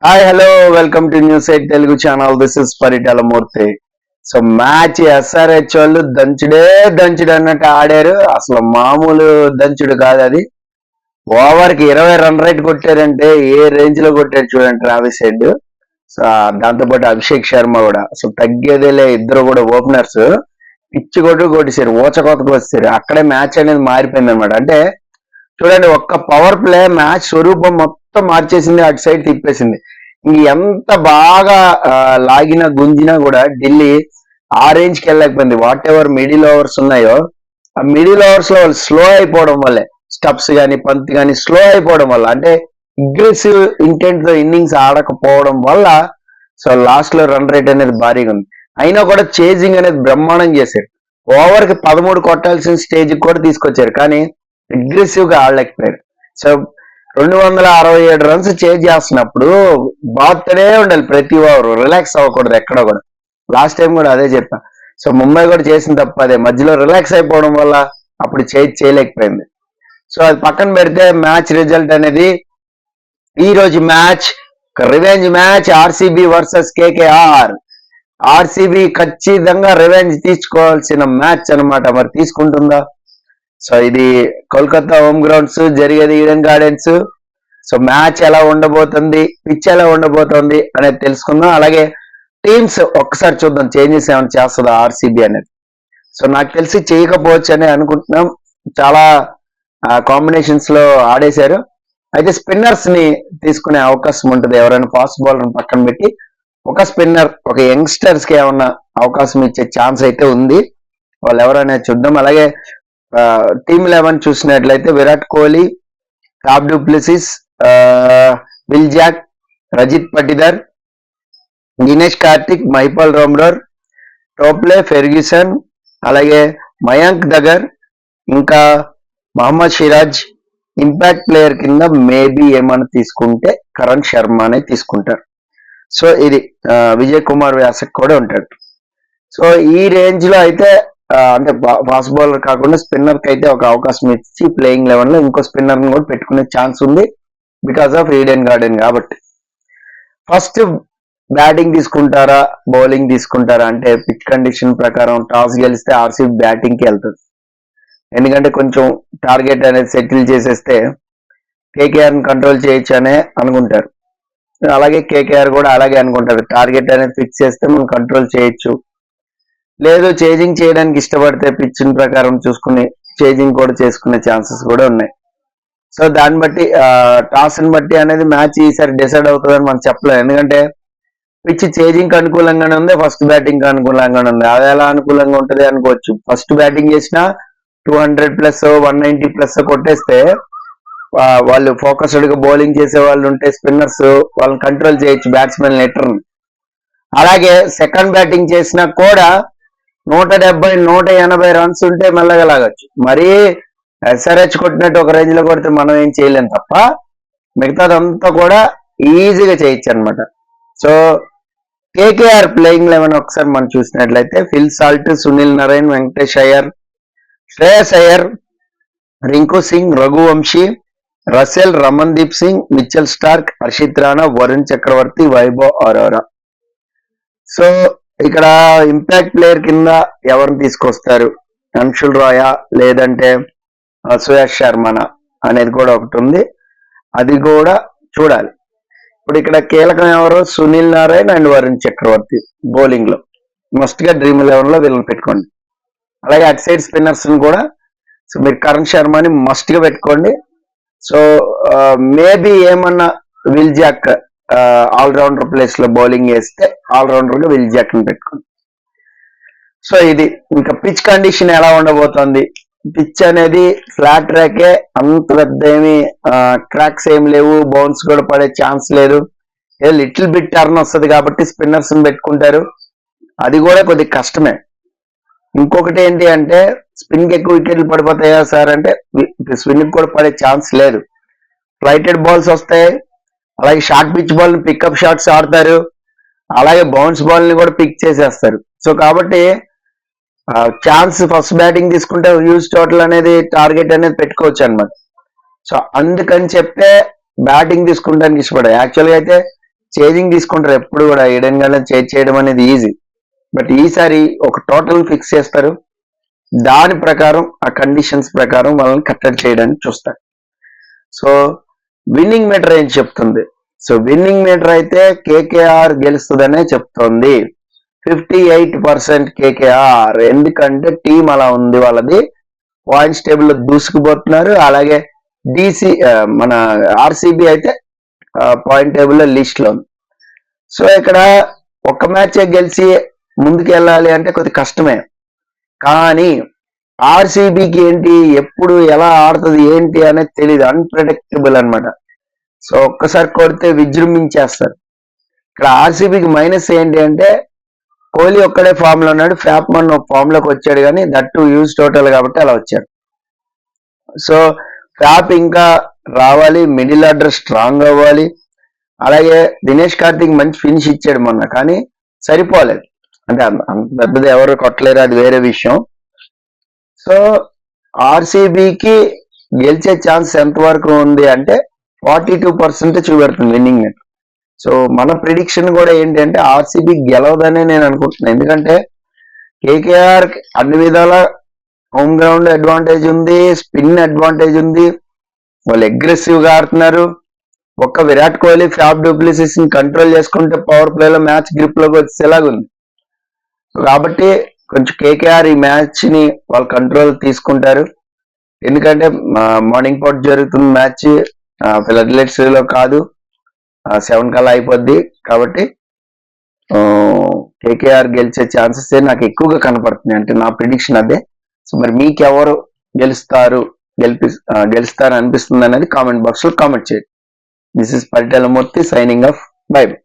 Hi hello welcome to news eight Telugu channel. This is Paritala Murthy. So match SRH వాళ్ళు దంచుడు అన్నట్టు ఆడారు. అసలు మామూలు దంచుడు కాదు అది. ఓవర్ కి 20 రన్ రేట్ కొట్టారంటే ఏ రేంజ్ లో కొట్టారు చూడండి ట్రావిస్ హెడ్. సో దాంతో పాటు అభిషేక్ శర్మ కూడా అసలు తగ్గేదేలే. ఇద్దరు కూడా ఓపెనర్స్ పిచ్చి కొట్టేసారు, ఊచకోతకు వచ్చారు. అక్కడే మ్యాచ్ అనేది మారిపోయింది అనమాట. అంటే చూడండి, ఒక్క పవర్ ప్లే మ్యాచ్ స్వరూపం మొత్తం మార్చేసింది, అటు సైడ్ తిప్పేసింది. ఎంత బాగా లాగినా గుంజినా కూడా ఢిల్లీ ఆ రేంజ్ కి వెళ్ళలేకపోయింది. వాట్ ఎవర్ మిడిల్ ఓవర్స్ ఉన్నాయో ఆ మిడిల్ ఓవర్స్ లో వాళ్ళు స్లో అయిపోవడం వల్లే, స్టప్స్ కానీ పంత్ కానీ స్లో అయిపోవడం వల్ల, అంటే అగ్రెసివ్ ఇంటెంట్ తో ఇన్నింగ్స్ ఆడకపోవడం వల్ల సో లాస్ట్ లో రన్ రేట్ అనేది భారీగా ఉంది. అయినా కూడా చేజింగ్ అనేది బ్రహ్మాండం చేశారు. ఓవర్ కి 13 కొట్టాల్సిన స్టేజ్ కూడా తీసుకొచ్చారు, కానీ అగ్రెసివ్ గా ఆడలేకపోయారు. సో 267 రన్స్ చేజ్ చేస్తున్నప్పుడు బాగుతూనే ఉండాలి ప్రతి ఓవర్, రిలాక్స్ అవ్వకూడదు ఎక్కడ కూడా. లాస్ట్ టైం కూడా అదే చెప్పా. సో ముంబై కూడా చేసిన తప్ప అదే, మధ్యలో రిలాక్స్ అయిపోవడం వల్ల అప్పుడు చేజ్ చేయలేకపోయింది. సో అది పక్కన పెడితే మ్యాచ్ రిజల్ట్ అనేది, ఈ రోజు match revenge match RCB versus KKR. RCB ఖచ్చితంగా రివెంజ్ తీసుకోవాల్సిన మ్యాచ్ అనమాట. మరి తీసుకుంటుందా? సో ఇది కోల్కతా హోమ్ గ్రౌండ్స్, జరిగేది ఈడెన్ గార్డెన్స్. సో మ్యాచ్ ఎలా ఉండబోతుంది, పిచ్ ఎలా ఉండబోతుంది అనేది తెలుసుకుందాం. అలాగే టీమ్స్ ఒక్కసారి చూద్దాం, చేంజెస్ ఏమైనా చేస్తుందా ఆర్సీబీ అనేది. సో నాకు తెలిసి చేయకపోవచ్చు అని అనుకుంటున్నాం. చాలా కాంబినేషన్స్ లో ఆడేశారు. అయితే స్పిన్నర్స్ ని తీసుకునే అవకాశం ఉంటుంది. ఎవరైనా ఫాస్ట్ బౌలర్ పక్కన పెట్టి ఒక స్పిన్నర్, ఒక యంగ్స్టర్స్ కి ఏమన్నా అవకాశం ఇచ్చే ఛాన్స్ అయితే ఉంది. వాళ్ళు ఎవరైనా చూద్దాం. అలాగే టీమ్ 11 చూసినట్లయితే Virat Kohli, Faf du Plessis, Will Jack, Rajat Patidar, Dinesh Karthik, Mahipal Lomror, Topley, Ferguson, అలాగే మయాంక్ దగర్, ఇంకా మహమ్మద్ సిరాజ్. ఇంపాక్ట్ ప్లేయర్ కింద మేబీ ఏమైనా తీసుకుంటే కరణ్ శర్మనే తీసుకుంటారు. సో ఇది విజయ్ కుమార్ వ్యాసక్ కూడా ఉంటాడు. సో ఈ రేంజ్ లో అయితే అంటే ఫాస్ట్ బౌలర్ కాకుండా స్పిన్నర్ కి అయితే ఒక అవకాశం ఇచ్చి ప్లేయింగ్ 11 లో ఇంకో స్పిన్నర్ ని కూడా పెట్టుకునే ఛాన్స్ ఉంది, బికాస్ ఆఫ్ ఈడెన్ గార్డెన్ కాబట్టి. ఫస్ట్ బ్యాటింగ్ తీసుకుంటారా బౌలింగ్ తీసుకుంటారా అంటే, పిచ్ కండిషన్ ప్రకారం టాస్ గెలిస్తే ఆర్సీబీ బ్యాటింగ్ కి వెళ్తుంది. ఎందుకంటే కొంచెం టార్గెట్ అనేది సెటిల్ చేసేస్తే కేకేఆర్ ని కంట్రోల్ చేయొచ్చు అనే అనుకుంటారు. అలాగే కేకేఆర్ కూడా అలాగే అనుకుంటారు, టార్గెట్ అనేది ఫిక్స్ చేస్తే మనం కంట్రోల్ చేయొచ్చు. లేదు చేజింగ్ చేయడానికి ఇష్టపడితే పిచ్ ప్రకారం చూసుకుని చేజింగ్ కూడా చేసుకునే ఛాన్సెస్ కూడా ఉన్నాయి. సో దాన్ని బట్టి టాస్ ని బట్టి అనేది మ్యాచ్ ఈసారి డిసైడ్ అవుతుందని మనం చెప్పలేము. ఎందుకంటే పిచ్ చేజింగ్ కి అనుకూలంగానే ఉంది, ఫస్ట్ బ్యాటింగ్ కి అనుకూలంగానే ఉంది. అది ఎలా అనుకూలంగా ఉంటుంది అనుకోవచ్చు. ఫస్ట్ బ్యాటింగ్ చేసినా 200+ 190+ కొట్టేస్తే వాళ్ళు ఫోకస్డ్ గా బౌలింగ్ చేసే వాళ్ళు ఉంటే స్పిన్నర్స్ వాళ్ళని కంట్రోల్ చేయొచ్చు, బ్యాట్స్మెన్ లెటర్ని. అలాగే సెకండ్ బ్యాటింగ్ చేసినా కూడా 170 180 రన్స్ ఉంటే మెల్లగా లాగచ్చు. మరీ ఎస్ఆర్హెచ్ కొట్టినట్టు ఒక రేంజ్ లో కొడితే మనం ఏం చేయలేం తప్ప మిగతాదంతా కూడా ఈజీగా చేయొచ్చు అనమాట. సో కేకేఆర్ ప్లేయింగ్ 11 ఒకసారి మనం చూసినట్లయితే Phil Salt, Sunil Narine, Venkatesh Iyer, Shreyas Iyer, Rinku Singh, Raghuvanshi, Russell, Ramandeep Singh, Mitchell Starc, Harshit Rana, Varun Chakravarthy, Vaibhav Arora. So ఇక్కడ ఇంపాక్ట్ ప్లేయర్ కింద ఎవరిని తీసుకొస్తారు, అంశుల్ రాయా లేదంటే సుయాష్ శర్మనా అనేది కూడా ఒకటి ఉంది. అది కూడా చూడాలి. ఇప్పుడు ఇక్కడ కీలకం ఎవరు, సునీల్ నారాయణ్ అండ్ వరుణ్ చక్రవర్తి బౌలింగ్ లో మస్ట్ గా డ్రీమ్ 11 లో వీళ్ళని పెట్టుకోండి. అలాగే అట్ సైడ్ స్పిన్నర్స్ కూడా సో మీరు కరణ్ శర్మని మస్ట్ గా పెట్టుకోండి. సో మేబీ ఏమన్నా విల్ జాక్ ఆల్రౌండర్ ప్లేస్ లో బౌలింగ్ వేస్తే ఆల్రౌండర్ గా విల్ జాక్ ని పెట్టుకోండి. సో ఇది ఇంకా పిచ్ కండిషన్ ఎలా ఉండబోతోంది. పిచ్ అనేది ఫ్లాట్ ట్రాకే, అంత పెద్ద ఏమి క్రాక్స్ ఏం లేవు, బౌన్స్ కూడా పడే ఛాన్స్ లేదు. లిటిల్ బిట్ టర్న్ వస్తుంది కాబట్టి స్పిన్నర్స్ ని పెట్టుకుంటారు, అది కూడా కొద్దిగా కష్టమే. ఇంకొకటి ఏంటి అంటే, స్పిన్ కి ఎక్కువ వికెట్లు పడిపోతాయా సార్ అంటే, స్పిన్ కి కూడా పడే ఛాన్స్ లేదు. ఫ్లైటెడ్ బాల్స్ వస్తాయి, అలాగే షార్ట్ పిచ్ బాల్ ని పికప్ షాట్స్ ఆడతారు, అలాగే బౌన్స్ బాల్ ని కూడా పిక్ చేసేస్తారు. సో కాబట్టి ఛాన్స్ ఫస్ట్ బ్యాటింగ్ తీసుకుంటే యూజ్ టోటల్ అనేది టార్గెట్ అనేది పెట్టుకోవచ్చు అనమాట. సో అందుకని చెప్పే బ్యాటింగ్ తీసుకుంటానికి ఇష్టపడారు. యాక్చువల్గా అయితే చేంజింగ్ తీసుకుంటారు ఎప్పుడు కూడా, ఈడెన్ గార్డెన్ చేంజ్ చేయడం అనేది ఈజీ. బట్ ఈసారి ఒక టోటల్ ఫిక్స్ చేస్తారు, దాని ప్రకారం ఆ కండిషన్స్ ప్రకారం వాళ్ళని కట్టడి చేయడానికి చూస్తారు. సో విన్నింగ్ మీటర్ ఏం చెప్తుంది? సో విన్నింగ్ మీటర్ అయితే కేకేఆర్ గెలుస్తుందనే చెప్తోంది. 58% కేకేఆర్. ఎందుకంటే టీం అలా ఉంది వాళ్ళది, పాయింట్స్ టేబుల్ లో దూసుకుపోతున్నారు. అలాగే మన ఆర్సీబీ అయితే పాయింట్ టేబుల్ లో లిస్ట్ లో ఉంది. సో ఇక్కడ ఒక మ్యాచ్ గెలిచి ముందుకు వెళ్ళాలి అంటే కొద్ది కష్టమే. కానీ ఆర్సీబీకి ఏంటి, ఎప్పుడు ఎలా ఆడుతుంది ఏంటి అనేది తెలియదు, అన్ప్రెడిక్టబుల్ అనమాట. సో ఒక్కసారి కొడితే విజృంభించేస్తారు. ఇక్కడ ఆర్సీబీకి మైనస్ ఏంటి అంటే కోహ్లీ ఒక్కడే ఫామ్ లో ఉన్నాడు, ఫ్యాప్మన్ ఫామ్ లోకి వచ్చాడు, కానీ దట్టు యూజ్ టోటల్ కాబట్టి అలా వచ్చాడు. సో ఫ్యాప్ ఇంకా రావాలి, మిడిల్ ఆర్డర్ స్ట్రాంగ్ అవ్వాలి. అలాగే దినేష్ కార్తిక్ మంచి ఫినిష్ ఇచ్చాడు మొన్న, కానీ సరిపోలేదు. అంటే అంత పెద్దది ఎవరు కొట్టలేరు, అది వేరే విషయం. సో ఆర్సీబీకి గెలిచే ఛాన్స్ ఎంతవరకు ఉంది అంటే 42% చూపెడుతుంది విన్నింగ్ మీటర్. సో మన ప్రిడిక్షన్ కూడా ఏంటి అంటే ఆర్సీబీ గెలవదనే నేను అనుకుంటున్నాను. ఎందుకంటే కేకేఆర్ అన్ని విధాల హోమ్ గ్రౌండ్ అడ్వాంటేజ్ ఉంది, స్పిన్ అడ్వాంటేజ్ ఉంది, వాళ్ళు అగ్రెసివ్ గా ఆడుతున్నారు. ఒక్క విరాట్ కోహ్లీ ఫ్యాప్ డూప్లిసిస్ ని కంట్రోల్ చేసుకుంటే పవర్ ప్లే లో మ్యాచ్ గ్రిప్ లోకి వచ్చేలాగుంది. కాబట్టి కొంచెం కేకేఆర్ ఈ మ్యాచ్ ని వాళ్ళు కంట్రోల్ తీసుకుంటారు. ఎందుకంటే మార్నింగ్ పూట జరుగుతున్న మ్యాచ్ ఫ్లడ్ లైట్స్ లో కాదు, 7 కల్లా అయిపోద్ది. కాబట్టి కేకేఆర్ గెలిచే ఛాన్సెస్ నాకు ఎక్కువగా కనపడుతున్నాయి, అంటే నా ప్రిడిక్షన్ అదే. సో మరి మీకు ఎవరు గెలుస్తారు అనిపిస్తుంది అనేది కామెంట్ బాక్స్ లో కామెంట్ చేయండి. This is Paritala Murthy signing off. By by.